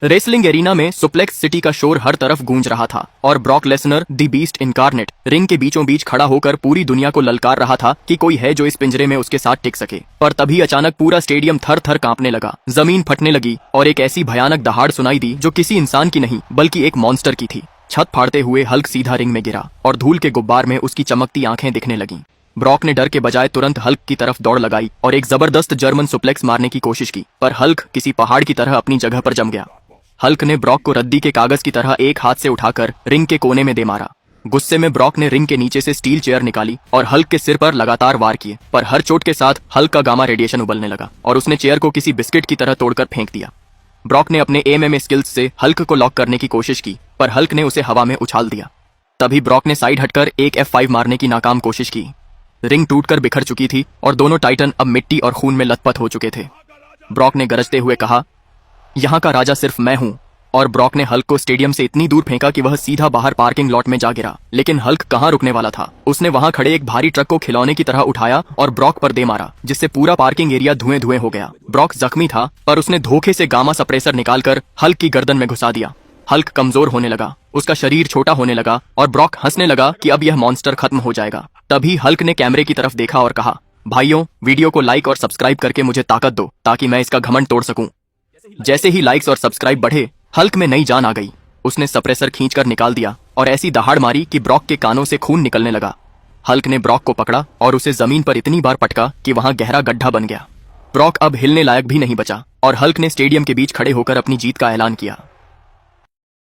Wrestling arena में suplex city का शोर हर तरफ गूंज रहा था और Brock Lesnar the beast incarnate ring के बीचों बीच खड़ा होकर पूरी दुनिया को ललकार रहा था कि कोई है जो इस पिंजरे में उसके साथ टिक सके। पर तभी अचानक पूरा स्टेडियम थर थर कांपने लगा, जमीन फटने लगी और एक ऐसी भयानक दहाड़ सुनाई दी जो किसी इंसान की नहीं बल्कि एक मॉन्स्टर की थी। छत फाड़ते हुए हल्क सीधा रिंग में गिरा और धूल के गुब्बार में उसकी चमकती आंखें दिखने लगीं। ब्रॉक ने डर के बजाय तुरंत हल्क की तरफ दौड़ लगाई और एक जबरदस्त जर्मन सुप्लेक्स मारने की कोशिश की, पर हल्क किसी पहाड़ की तरह अपनी जगह पर जम गया। हल्क ने ब्रॉक को रद्दी के कागज की तरह एक हाथ से उठाकर रिंग के कोने में दे मारा। गुस्से में ब्रॉक ने रिंग के नीचे से स्टील चेयर निकाली और हल्क के सिर पर लगातार वार किए, पर हर चोट के साथ हल्क का गामा रेडिएशन उबलने लगा और उसने चेयर को किसी बिस्किट की तरह तोड़कर फेंक दिया। ब्रॉक ने अपने एमएमए स्किल्स से हल्क को लॉक करने की कोशिश की, पर हल्क ने उसे हवा में उछाल दिया। तभी ब्रॉक ने साइड हटकर एक F5 मारने की नाकाम कोशिश की। रिंग टूटकर बिखर चुकी थी और दोनों टाइटन अब मिट्टी और खून में लथपथ हो चुके थे। ब्रॉक ने गरजते हुए कहा, यहाँ का राजा सिर्फ मैं हूँ। और ब्रॉक ने हल्क को स्टेडियम से इतनी दूर फेंका कि वह सीधा बाहर पार्किंग लॉट में जा गिरा। लेकिन हल्क कहाँ रुकने वाला था। उसने वहां खड़े एक भारी ट्रक को खिलौने की तरह उठाया और ब्रॉक पर दे मारा, जिससे पूरा पार्किंग एरिया धुएं धुएं हो गया। ब्रॉक जख्मी था, पर उसने धोखे से गामा सप्रेसर निकालकर हल्क की गर्दन में घुसा दिया। हल्क कमजोर होने लगा, उसका शरीर छोटा होने लगा और ब्रॉक हंसने लगा कि अब यह मॉन्स्टर खत्म हो जाएगा। तभी हल्क ने कैमरे की तरफ देखा और कहा, भाइयों, वीडियो को लाइक और सब्सक्राइब करके मुझे ताकत दो ताकि मैं इसका घमंड तोड़ सकूं। जैसे ही लाइक्स और सब्सक्राइब बढ़े, हल्क में नई जान आ गई। उसने सप्रेसर खींचकर निकाल दिया और ऐसी दहाड़ मारी कि ब्रॉक के कानों से खून निकलने लगा। हल्क ने ब्रॉक को पकड़ा और उसे जमीन पर इतनी बार पटका कि वहां गहरा गड्ढा बन गया। ब्रॉक अब हिलने लायक भी नहीं बचा और हल्क ने स्टेडियम के बीच खड़े होकर अपनी जीत का ऐलान किया।